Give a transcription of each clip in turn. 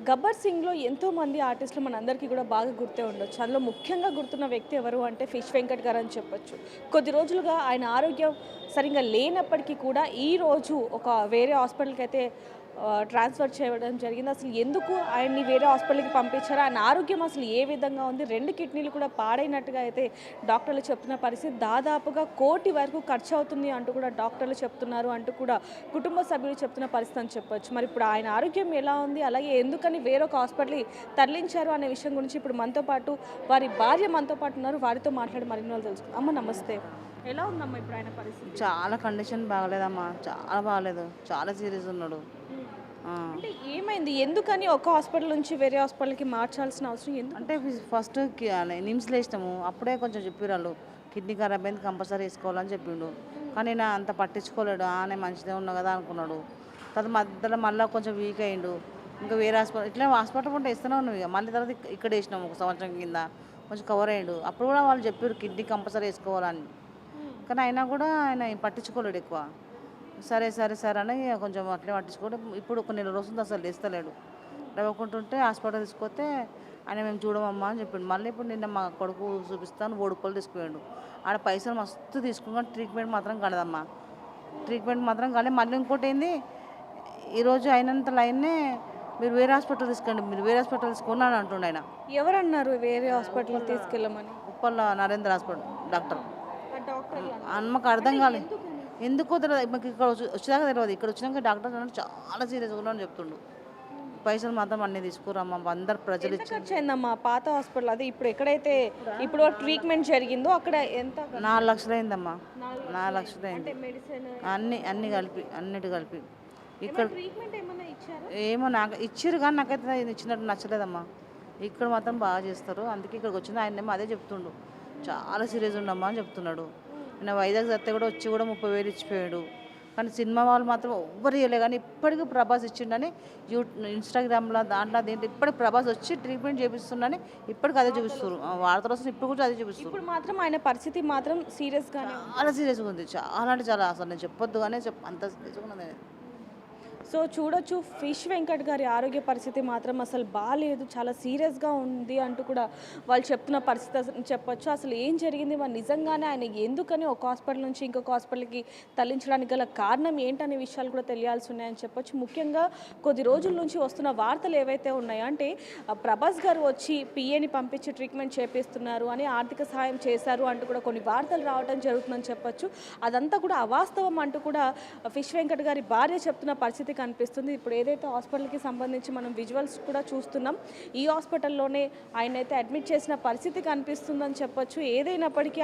'గబ్బర్ సింగ్'లో ఎంతోమంది ఆర్టిస్టులు మనందరికీ కూడా బాగా గుర్తే ఉండొచ్చు. అందులో ముఖ్యంగా గుర్తున్న వ్యక్తి ఎవరు అంటే ఫిష్ వెంకట్ గారు అని చెప్పొచ్చు. కొద్ది రోజులుగా ఆయన ఆరోగ్యం సరిగ్గా లేనప్పటికీ కూడా ఈరోజు ఒక వేరే హాస్పిటల్‌కైతే ట్రాన్స్‌ఫర్ చేయడం జరిగింది. అసలు ఎందుకు ఆయన్ని వేరే హాస్పిటల్‌కి పంపించారు? ఆయన ఆరోగ్యం అసలు ఏ విధంగా ఉంది? 2 కిడ్నీలు కూడా పాడైనట్టుగా అయితే డాక్టర్లు చెప్తున్న పరిస్థితి. దాదాపుగా 1,00,00,000 వరకు ఖర్చవుతుంది అంటూ కూడా డాక్టర్లు చెప్తున్నారు అంటూ కూడా కుటుంబ సభ్యులు చెప్తున్న పరిస్థితి అని చెప్పొచ్చు. మరి ఇప్పుడు ఆయన ఆరోగ్యం ఎలా ఉంది? అలాగే ఎందుకని వేరొక హాస్పిటల్‌కి తరలించారు అనే విషయం గురించి ఇప్పుడు మనతో పాటు వారి భార్య మనతో పాటు ఉన్నారు. వారితో మాట్లాడి మరిన్ని వివరాలు తెలుసుకుందాం. అమ్మ నమస్తే. ఎలా ఉందమ్మా ఇప్పుడు ఆయన పరిస్థితి? చాలా కండిషన్ బాగలేదమ్మా. చాలా బాగలేదు. చాలా సీరియస్ ఉన్నాడు. ఆ. అంటే ఏమైంది? ఎందుకని ఒక హాస్పిటల్ నుంచి వేరే హాస్పిటల్‌కి మార్చాల్సిన అవసరం ఎందుకు? అంటే ఫస్ట్ నిమ్స్లో వేసినాము. అప్పుడే కొంచెం చెప్పిరాళ్ళు కిడ్నీ ఖరాబ్ అయింది, కంపల్సరీ వేసుకోవాలని చెప్పిండు. కానీ నేను అంత పట్టించుకోలేడు. నేను మంచిదే ఉన్నా కదా అనుకున్నాడు. తర్వాత మధ్యలో మళ్ళీ కొంచెం వీక్ అయ్యిండు. ఇంకా వేరే హాస్పిటల్ ఇట్లా హాస్పిటల్ కూడా వేస్తూనే ఉన్నాం. ఇక మళ్ళీ తర్వాత ఇక్కడ వేసినాము ఒక సంవత్సరం కింద. కొంచెం కవర్ అయ్యిండు. అప్పుడు కూడా వాళ్ళు చెప్పారు కిడ్నీ కంపల్సరీ వేసుకోవాలని. కానీ అయినా కూడా ఆయన పట్టించుకోలేడు ఎక్కువ. సరే సరే సరే అని కొంచెం అట్లే పట్టించుకోవడం. ఇప్పుడు ఒక నెల రోజులు అసలు లేస్తలేడు. లేవకుంటుంటే హాస్పిటల్ తీసుకొస్తే ఆయన మేము చూడమమ్మా అని చెప్పిండు. మళ్ళీ ఇప్పుడు నిన్న మా కొడుకు చూపిస్తాను ఓడుకోలు తీసుకుపోయాడు. ఆడ పైసలు మస్తు తీసుకుని ట్రీట్మెంట్ మాత్రం కలదమ్మా. ట్రీట్మెంట్ మాత్రం కాలే. మళ్ళీ ఇంకోటి ఏంది, ఈరోజు అయినంత లైన్నే మీరు వేరే హాస్పిటల్ తీసుకోండి, మీరు వేరే హాస్పిటల్ తీసుకోండి అని అంటుండే ఆయన. ఎవరన్నారు వేరే హాస్పిటల్‌కి తీసుకెళ్ళమని? ఉప్పల్ల నరేంద్ర హాస్పిటల్ డాక్టర్. ఆ డాక్టర్లు మాకు అర్థం కాలేదు. ఎందుకో తెలియదు. మాకు ఇక్కడ వచ్చేదాకా తెలియదు. ఇక్కడ వచ్చినాక డాక్టర్ అన్నాడు చాలా సీరియస్గా ఉన్నాను చెప్తుండు. పైసలు మాత్రం అన్నీ తీసుకురమ్మా, అందరు ప్రజలు ఎంత ఇచ్చి. ఖర్చు అయిందమ్మా పాత హాస్పిటల్? అదే ఇప్పుడు ఎక్కడైతే ఇప్పుడు ట్రీట్మెంట్ జరిగిందో అక్కడ ఎంత? 4 లక్షలు అయిందమ్మా. 4 లక్షలు అంటే అయింది. మెడిసిన్ అన్నీ కలిపి అన్నిటి కలిపి. ఇక్కడ ట్రీట్మెంట్ ఏమన్నా ఇచ్చారా? ఏమో నాకు ఇచ్చిర్రు కానీ నాకైతే ఇది ఇచ్చినట్టు నచ్చలేదమ్మా. ఇక్కడ మాత్రం బాగా చేస్తారు. అందుకే ఇక్కడికి వచ్చింది. ఆయనేమో అదే చెప్తుండు, చాలా సీరియస్ ఉండమ్మా అని చెప్తున్నాడు. నేను వైజాగ్ సత్తే కూడా వచ్చి కూడా 30,000 ఇచ్చిపోయాడు. కానీ సినిమా వాళ్ళు మాత్రం ఎవ్వరు ఇవ్వలే. కానీ ఇప్పటికీ ప్రభాస్ ఇచ్చిండని ఇన్స్టాగ్రామ్లో దాంట్లో దీంట్లో ఇప్పటికి ప్రభాస్ వచ్చి ట్రీట్మెంట్ చేపిస్తుండని ఇప్పటికి అదే చూపిస్తారు. వార్తలు వస్తుంది ఇప్పుడు కూడా అదే చూపిస్తారు. ఇప్పుడు మాత్రం ఆయన పరిస్థితి మాత్రం సీరియస్గానే ఉంది. చాలా సీరియస్గా ఉంది. చాలా అంటే చాలా. అసలు నేను చెప్పొద్దు కానీ అంత సీరియస్గా ఉన్నది. సో చూడొచ్చు ఫిష్ వెంకట్ గారి ఆరోగ్య పరిస్థితి మాత్రం అసలు బాగాలేదు, చాలా సీరియస్గా ఉంది అంటూ కూడా వాళ్ళు చెప్తున్న పరిస్థితి చెప్పొచ్చు. అసలు ఏం జరిగింది, మరి నిజంగానే ఆయన ఎందుకని ఒక హాస్పిటల్ నుంచి ఇంకొక హాస్పిటల్కి తరలించడానికి గల కారణం ఏంటనే విషయాలు కూడా తెలియాల్సి ఉన్నాయని చెప్పొచ్చు. ముఖ్యంగా కొద్ది రోజుల నుంచి వస్తున్న వార్తలు ఏవైతే ఉన్నాయో అంటే ప్రభాస్ గారు వచ్చి పిఏని పంపించి ట్రీట్మెంట్ చేపిస్తున్నారు అని, ఆర్థిక సహాయం చేశారు అంటూ కూడా కొన్ని వార్తలు రావడం జరుగుతుందని చెప్పొచ్చు. అదంతా కూడా అవాస్తవం అంటూ కూడా ఫిష్ వెంకట్ గారి భార్య చెప్తున్న పరిస్థితి కనిపిస్తుంది. ఇప్పుడు ఏదైతే హాస్పిటల్కి సంబంధించి మనం విజువల్స్ కూడా చూస్తున్నాం, ఈ హాస్పిటల్లోనే ఆయన అయితే అడ్మిట్ చేసిన పరిస్థితి కనిపిస్తుందని చెప్పొచ్చు. ఏదైనప్పటికీ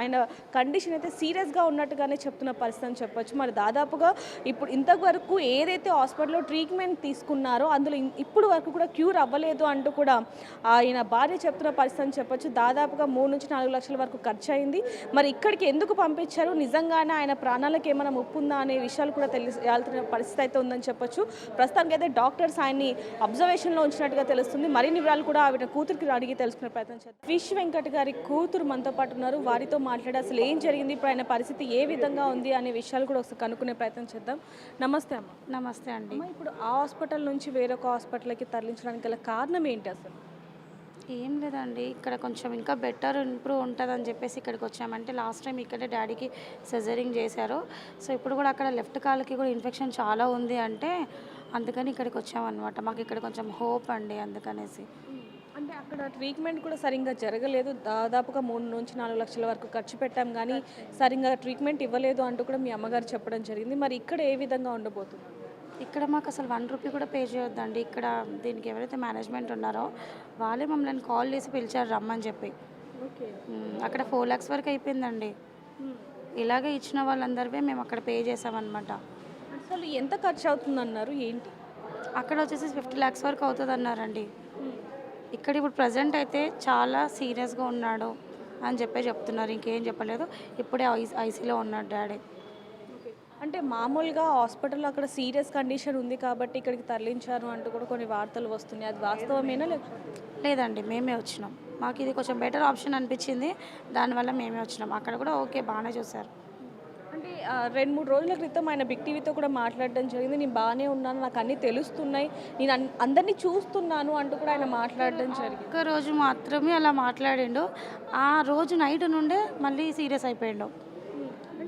ఆయన కండిషన్ అయితే సీరియస్గా ఉన్నట్టుగానే చెప్తున్న పరిస్థితి అని చెప్పొచ్చు. మరి దాదాపుగా ఇప్పుడు ఇంతవరకు ఏదైతే హాస్పిటల్లో ట్రీట్మెంట్ తీసుకున్నారో అందులో ఇప్పుడు వరకు కూడా క్యూర్ అవ్వలేదు అంటూ కూడా ఆయన భార్య చెప్తున్న పరిస్థితి అని చెప్పొచ్చు. దాదాపుగా 3 నుంచి 4 లక్షల వరకు ఖర్చు అయింది. మరి ఇక్కడికి ఎందుకు పంపించారు, నిజంగానే ఆయన ప్రాణాలకు ఏమైనా ముప్పు ఉందా అనే విషయాలు కూడా తెలియాల్సిన పరిస్థితి అయితే ఉందని చెప్పొచ్చు. ప్రస్తుతానికి అయితే డాక్టర్స్ ఆయన్ని అబ్జర్వేషన్లో ఉంచినట్టుగా తెలుస్తుంది. మరిన్ని వివరాలు కూడా ఆవిడ కూతురికి అడిగి తెలుసుకునే ప్రయత్నం చేద్దాం. ఫిష్ వెంకట్ గారి కూతురు మనతో పాటు ఉన్నారు. వారితో మాట్లాడి అసలు ఏం జరిగింది, ఇప్పుడు ఆయన పరిస్థితి ఏ విధంగా ఉంది అనే విషయాలు కూడా ఒకసారి కనుక్కునే ప్రయత్నం చేద్దాం. నమస్తే అమ్మ. నమస్తే అండి. అమ్మ, ఇప్పుడు ఆ హాస్పిటల్ నుంచి వేరొక హాస్పిటల్కి తరలించడానికి గల కారణం ఏంటి అసలు? ఏం లేదండి, ఇక్కడ కొంచెం ఇంకా బెటర్ ఇంప్రూవ్ ఉంటుందని చెప్పేసి ఇక్కడికి వచ్చామంటే లాస్ట్ టైం ఇక్కడే డాడీకి సర్జరింగ్ చేశారు. సో ఇప్పుడు కూడా అక్కడ లెఫ్ట్ కాలుకి కూడా ఇన్ఫెక్షన్ చాలా ఉంది అంటే అందుకని ఇక్కడికి వచ్చామన్నమాట. మాకు ఇక్కడ కొంచెం హోప్ అండి అందుకనేసి. అంటే అక్కడ ట్రీట్మెంట్ కూడా సరిగ్గా జరగలేదు. దాదాపుగా 3 నుంచి 4 లక్షల వరకు ఖర్చు పెట్టాం కానీ సరిగ్గా ట్రీట్మెంట్ ఇవ్వలేదు అంటూ కూడా మీ అమ్మగారు చెప్పడం జరిగింది. మరి ఇక్కడ ఏ విధంగా ఉండబోతుంది? ఇక్కడ మాకు అసలు 1 రూపీ కూడా పే చేయొద్దండి. ఇక్కడ దీనికి ఎవరైతే మేనేజ్మెంట్ ఉన్నారో వాళ్ళే మమ్మల్ని కాల్ చేసి పిలిచారు రమ్మని చెప్పి. ఓకే. అక్కడ 4 lakhs వరకు అయిపోయిందండి. ఇలాగే ఇచ్చిన వాళ్ళందరివే మేము అక్కడ పే చేసామన్నమాట. అసలు ఎంత ఖర్చు అవుతుందన్నారు ఏంటి? అక్కడ వచ్చేసి 50 lakhs వరకు అవుతుంది అన్నారండి. ఇక్కడ ఇప్పుడు ప్రజెంట్ అయితే చాలా సీరియస్గా ఉన్నాడు అని చెప్తున్నారు. ఇంకేం చెప్పలేదు. ఇప్పుడే ఐసీలో ఉన్నాడు డాడీ. అంటే మామూలుగా హాస్పిటల్లో అక్కడ సీరియస్ కండిషన్ ఉంది కాబట్టి ఇక్కడికి తరలించారు అంటూ కూడా కొన్ని వార్తలు వస్తున్నాయి. అది వాస్తవమేనా? లేదండి, మేమే వచ్చినాం. మాకు ఇది కొంచెం బెటర్ ఆప్షన్ అనిపించింది, దానివల్ల మేమే వచ్చినాం. అక్కడ కూడా ఓకే బాగానే చూశారు. అంటే 2-3 రోజుల క్రితం ఆయన బిగ్ టీవీతో కూడా మాట్లాడడం జరిగింది. నేను బాగానే ఉన్నాను, నాకు అన్నీ తెలుస్తున్నాయి, నేను అందరినీ చూస్తున్నాను అంటూ కూడా ఆయన మాట్లాడడం జరిగింది. ఒక్క రోజు మాత్రమే అలా మాట్లాడిండు. ఆ రోజు నైట్ నుండే మళ్ళీ సీరియస్ అయిపోయిండు.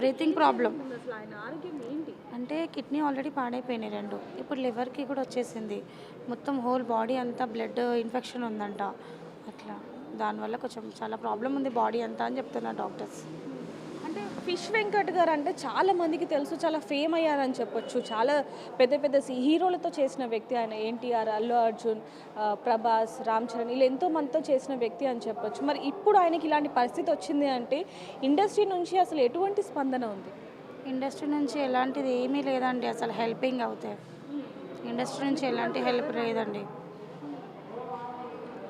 బ్రీతింగ్ ప్రాబ్లం అసలు ఆయన ఆరోగ్యం ఏంటి? అంటే కిడ్నీ ఆల్రెడీ పాడైపోయినాయి 2. ఇప్పుడు లివర్కి కూడా వచ్చేసింది. మొత్తం హోల్ బాడీ అంతా బ్లడ్ ఇన్ఫెక్షన్ ఉందంట. అట్లా దానివల్ల కొంచెం చాలా ప్రాబ్లం ఉంది బాడీ అంతా అని చెప్తున్నారు డాక్టర్స్. అంటే ఫిష్ వెంకట్ గారు అంటే చాలా మందికి తెలుసు, చాలా ఫేమ్ అయ్యారని చెప్పొచ్చు. చాలా పెద్ద పెద్ద హీరోలతో చేసిన వ్యక్తి ఆయన. ఎన్టీఆర్, అల్లు అర్జున్, ప్రభాస్, రామ్ చరణ్ ఇలా ఎంతో మందితో చేసిన వ్యక్తి అని చెప్పొచ్చు. మరి ఇప్పుడు ఆయనకి ఇలాంటి పరిస్థితి వచ్చింది అంటే ఇండస్ట్రీ నుంచి అసలు ఎటువంటి స్పందన ఉంది? ఇండస్ట్రీ నుంచి ఎలాంటిది ఏమీ లేదండి, అసలు హెల్పింగ్ అవుతాయి. ఇండస్ట్రీ నుంచి ఎలాంటి హెల్ప్ లేదండి.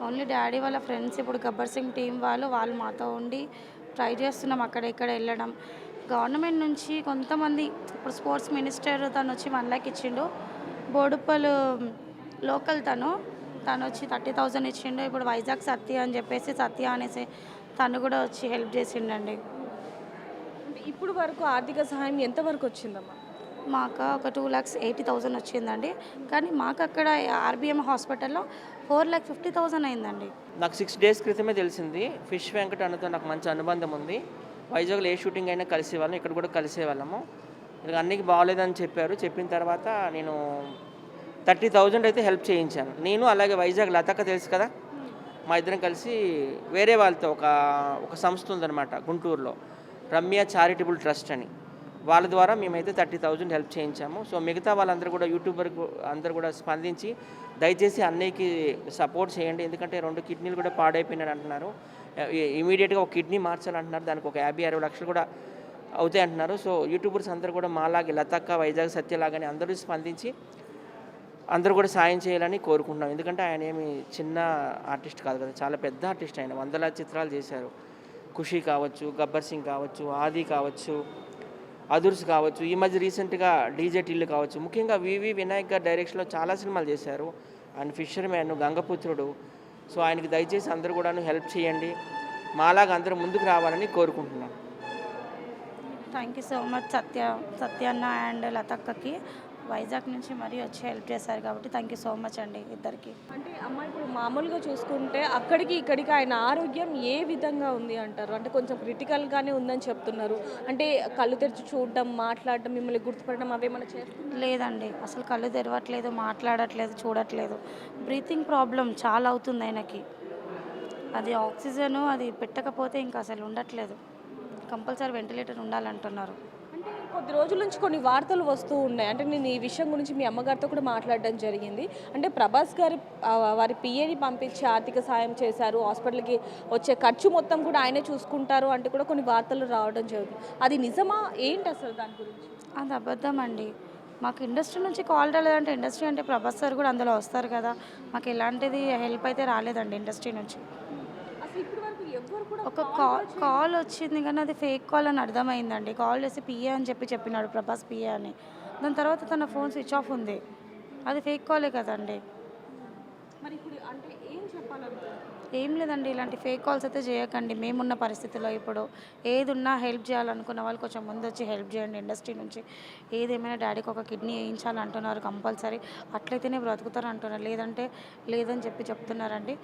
ఓన్లీ డాడీ వాళ్ళ ఫ్రెండ్స్ ఇప్పుడు గబ్బర్ సింగ్ టీం వాళ్ళు మాతో ఉండి ట్రై చేస్తున్నాం అక్కడ ఇక్కడ వెళ్ళడం. గవర్నమెంట్ నుంచి కొంతమంది ఇప్పుడు స్పోర్ట్స్ మినిస్టర్ తను వచ్చి 1 lakh ఇచ్చిండు. బోడుప్పలు లోకల్ తను వచ్చి 30,000 ఇచ్చిండు. ఇప్పుడు వైజాగ్ సత్య అని చెప్పేసి సత్య అనేసి తను కూడా వచ్చి హెల్ప్ చేసిండండి. అంటే ఇప్పుడు వరకు ఆర్థిక సహాయం ఎంతవరకు వచ్చిందమ్మా? మాకు ఒక 2,80,000 వచ్చిందండి. కానీ మాకు అక్కడ ఆర్బీఎం హాస్పిటల్లో 4,50,000 అయిందండి. నాకు 6 days క్రితమే తెలిసింది. ఫిష్ వెంకట్ అన్నతో నాకు మంచి అనుబంధం ఉంది. వైజాగ్లో ఏ షూటింగ్ అయినా కలిసేవాళ్ళం, ఇక్కడ కూడా కలిసేవాళ్ళము. ఇక అన్నికి బాగోలేదని చెప్పారు. చెప్పిన తర్వాత నేను 30,000 అయితే హెల్ప్ చేయించాను. నేను అలాగే వైజాగ్ లతక్క తెలుసు కదా, మా ఇద్దరం కలిసి వేరే వాళ్ళతో ఒక సంస్థ ఉందన్నమాట గుంటూరులో, రమ్య చారిటబుల్ ట్రస్ట్ అని, వాళ్ళ ద్వారా మేమైతే 30,000 హెల్ప్ చేయించాము. సో మిగతా వాళ్ళందరూ కూడా యూట్యూబర్ అందరూ కూడా స్పందించి దయచేసి అన్నయ్యకి సపోర్ట్ చేయండి, ఎందుకంటే 2 కిడ్నీలు కూడా పాడైపోయినాయి అంటున్నారు. ఇమీడియట్గా ఒక కిడ్నీ మార్చాలంటున్నారు, దానికి ఒక 50-60 లక్షలు కూడా అవుతాయి అంటున్నారు. సో యూట్యూబర్స్ అందరూ కూడా మాలాగే లతక్క, వైజాగ్ సత్యలాగానే అందరూ స్పందించి అందరూ కూడా సాయం చేయాలని కోరుకుంటున్నాం. ఎందుకంటే ఆయన ఏమి చిన్న ఆర్టిస్ట్ కాదు కదా, చాలా పెద్ద ఆర్టిస్ట్. ఆయన 100 చిత్రాలు చేశారు. ఖుషి కావచ్చు, గబ్బర్ సింగ్ కావచ్చు, ఆది కావచ్చు, అదుర్స్ కావచ్చు, ఈ మధ్య రీసెంట్గా డీజే టిల్లు కావచ్చు, ముఖ్యంగా వివి వినాయక్ గారి డైరెక్షన్లో చాలా సినిమాలు చేశారు. ఆయన ఫిషర్ మ్యాన్, గంగపుత్రుడు. సో ఆయనకి దయచేసి అందరూ కూడా హెల్ప్ చేయండి, మాలాగా అందరూ ముందుకు రావాలని కోరుకుంటున్నాను. థ్యాంక్ యూ సో మచ్ సత్య అన్న అండ్ లతక్కకి వైజాగ్ నుంచి మరీ వచ్చి హెల్ప్ చేశారు కాబట్టి థ్యాంక్ యూ సో మచ్ అండి ఇద్దరికి. అంటే అమ్మ ఇప్పుడు మామూలుగా చూసుకుంటే అక్కడికి ఇక్కడికి ఆయన ఆరోగ్యం ఏ విధంగా ఉంది అంటారు? అంటే కొంచెం క్రిటికల్గానే ఉందని చెప్తున్నారు. అంటే కళ్ళు తెరిచి చూడడం, మాట్లాడడం, మిమ్మల్ని గుర్తుపడడం అవేమన్నా చేస్తున్నారు? లేదండి, అసలు కళ్ళు తెరవట్లేదు, మాట్లాడట్లేదు, చూడట్లేదు. బ్రీతింగ్ ప్రాబ్లం చాలా అవుతుంది ఆయనకి. అది ఆక్సిజన్ అది పెట్టకపోతే ఇంకా అసలు ఉండట్లేదు. కంపల్సరీ వెంటిలేటర్ ఉండాలంటున్నారు. అంటే కొద్ది రోజుల నుంచి కొన్ని వార్తలు వస్తూ ఉన్నాయి. అంటే నేను ఈ విషయం గురించి మీ అమ్మగారితో కూడా మాట్లాడడం జరిగింది. అంటే ప్రభాస్ గారి వారి పిఏని పంపించి ఆర్థిక సాయం చేశారు, హాస్పిటల్కి వచ్చే ఖర్చు మొత్తం కూడా ఆయనే చూసుకుంటారు అంటే కూడా కొన్ని వార్తలు రావడం జరుగుతుంది. అది నిజమా ఏంటి అసలు దాని గురించి? అది అబద్ధం అండి. మాకు ఇండస్ట్రీ నుంచి కాల్ రాలేదంటే, ఇండస్ట్రీ అంటే ప్రభాస్ సార్ కూడా అందులో వస్తారు కదా, మాకు ఎలాంటిది హెల్ప్ అయితే రాలేదండి ఇండస్ట్రీ నుంచి. అసలు ఇప్పటి వరకు ఎవ్వరు కూడా ఒక కాల్ వచ్చింది కానీ అది ఫేక్ కాల్ అని అర్థమైందండి. కాల్ చేసి పిఏ అని చెప్పినాడు, ప్రభాస్ పిఏ అని. దాని తర్వాత తన ఫోన్ స్విచ్ ఆఫ్ ఉంది. అది ఫేక్ కాలే కదండి. మరి ఇప్పుడు అంటే ఏం చెప్పాలంటారు? ఏం లేదండి, ఇలాంటి ఫేక్ కాల్స్ అయితే చేయకండి. మేమున్న పరిస్థితుల్లో ఇప్పుడు ఏది ఉన్నా హెల్ప్ చేయాలనుకున్న వాళ్ళు కొంచెం ముందు వచ్చి హెల్ప్ చేయండి. ఇండస్ట్రీ నుంచి ఏదేమైనా డాడీకి ఒక కిడ్నీ వేయించాలంటున్నారు కంపల్సరీ, అట్లయితేనే బ్రతుకుతారు అంటున్నారు, లేదంటే లేదని చెప్తున్నారండి.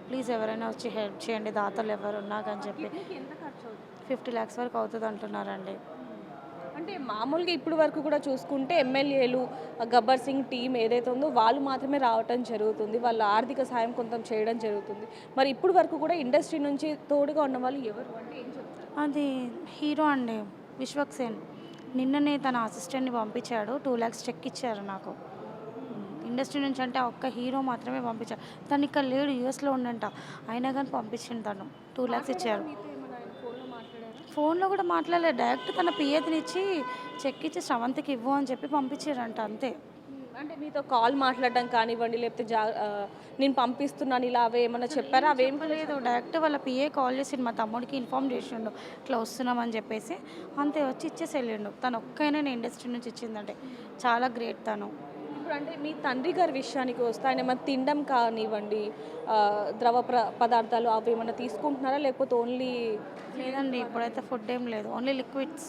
ప్లీజ్ ఎవరైనా వచ్చి హెల్ప్ చేయండి, దాతలు ఎవరు ఉన్నా కానీ చెప్పి. ఎంత ఖర్చు అవుతుంది? 50 lakhs వరకు అవుతుంది అంటున్నారండి. అంటే మామూలుగా ఇప్పుడు వరకు కూడా చూసుకుంటే ఎమ్మెల్యేలు, గబ్బర్ సింగ్ టీం ఏదైతే ఉందో వాళ్ళు మాత్రమే రావటం జరుగుతుంది, వాళ్ళ ఆర్థిక సాయం కొంత చేయడం జరుగుతుంది. మరి ఇప్పుడు వరకు కూడా ఇండస్ట్రీ నుంచి తోడుగా ఉన్న వాళ్ళు ఎవరు అంటే ఏం చెప్తారు? అది హీరో అండి, విశ్వక్ సేన్. నిన్ననే తన అసిస్టెంట్ని పంపించాడు, 2 lakhs చెక్ ఇచ్చారు నాకు. ఇండస్ట్రీ నుంచి అంటే ఒక్క హీరో మాత్రమే పంపించాడు. తను ఇక్కడ లేడు, యూఎస్లో ఉండంట, అయినా కానీ పంపించింది. తను 2 lakhs ఇచ్చారు. ఫోన్లో కూడా మాట్లాడలేదు, డైరెక్ట్ తన పిఏని ఇచ్చి చెక్ ఇచ్చి శ్రవంతికి ఇవ్వు అని చెప్పి పంపించారంట, అంతే. అంటే మీతో కాల్ మాట్లాడడం కానివ్వండి, లేకపోతే నేను పంపిస్తున్నాను ఇలా అవే ఏమన్నా చెప్పారా? అవేం లేదు, డైరెక్ట్ వాళ్ళ పిఏ కాల్ చేసి మా తమ్ముడికి ఇన్ఫామ్ చేసిండు ఇట్లా వస్తున్నామని చెప్పేసి, అంతే వచ్చి ఇచ్చేసి వెళ్ళిండు. తను ఒక్కైనా ఇండస్ట్రీ నుంచి ఇచ్చిందంటే చాలా గ్రేట్ తను. ఇప్పుడు అంటే మీ తండ్రి గారి విషయానికి వస్తే ఆయన ఏమైనా తినడం కానివ్వండి, ద్రవ పదార్థాలు అవి ఏమైనా తీసుకుంటున్నారా లేకపోతే ఓన్లీ? లేదండి, ఇప్పుడైతే ఫుడ్ ఏం లేదు, ఓన్లీ లిక్విడ్స్.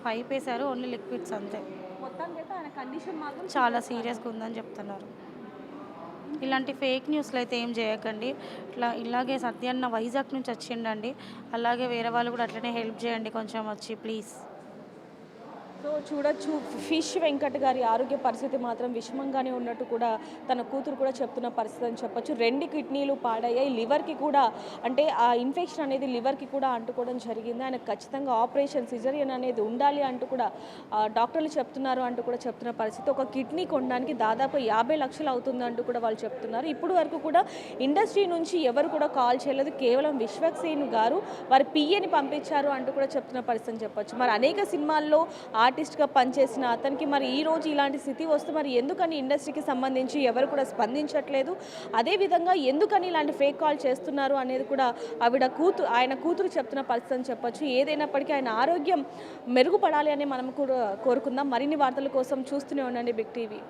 పైప్ వేశారు, ఓన్లీ లిక్విడ్స్ అంతే. మొత్తానికి అయితే ఆయన కండిషన్ మాత్రం చాలా సీరియస్గా ఉందని చెప్తున్నారు. ఇలాంటి ఫేక్ న్యూస్లు అయితే ఏం చేయకండి. ఇలాగే సత్యన్న వైజాగ్ నుంచి వచ్చిండండి. అలాగే వేరే వాళ్ళు కూడా అట్లనే హెల్ప్ చేయండి కొంచెం వచ్చి ప్లీజ్. సో చూడొచ్చు ఫిష్ వెంకట్ గారి ఆరోగ్య పరిస్థితి మాత్రం విషమంగానే ఉన్నట్టు కూడా తన కూతురు కూడా చెప్తున్న పరిస్థితి అని చెప్పొచ్చు. 2 కిడ్నీలు పాడయ్యాయి, లివర్కి కూడా అంటే ఆ ఇన్ఫెక్షన్ అనేది లివర్కి కూడా అంటుకోవడం జరిగింది. ఆయనకు ఖచ్చితంగా ఆపరేషన్ సిజరియన్ అనేది ఉండాలి అంటూ కూడా డాక్టర్లు చెప్తున్నారు అంటూ కూడా చెప్తున్న పరిస్థితి. ఒక కిడ్నీ కొనడానికి దాదాపు 50 లక్షలు అవుతుంది అంటూ కూడా వాళ్ళు చెప్తున్నారు. ఇప్పుడు వరకు కూడా ఇండస్ట్రీ నుంచి ఎవరు కూడా కాల్ చేయలేదు, కేవలం విశ్వక్సేన్ గారు వారి పిఏని పంపించారు అంటూ కూడా చెప్తున్న పరిస్థితి అని చెప్పొచ్చు. మరి అనేక సినిమాల్లో ఆర్టిస్ట్గా పనిచేసిన అతనికి మరి ఈ రోజు ఇలాంటి స్థితి వస్తే మరి ఎందుకని ఇండస్ట్రీకి సంబంధించి ఎవరు కూడా స్పందించట్లేదు, అదేవిధంగా ఎందుకని ఇలాంటి ఫేక్ కాల్ చేస్తున్నారు అనేది కూడా ఆయన కూతురు చెప్తున్న పరిస్థితి అని చెప్పొచ్చు. ఏదైనప్పటికీ ఆయన ఆరోగ్యం మెరుగుపడాలి అని మనం కూడా కోరుకుందాం. మరిన్ని వార్తల కోసం చూస్తూనే ఉండండి బిగ్ టీవీ.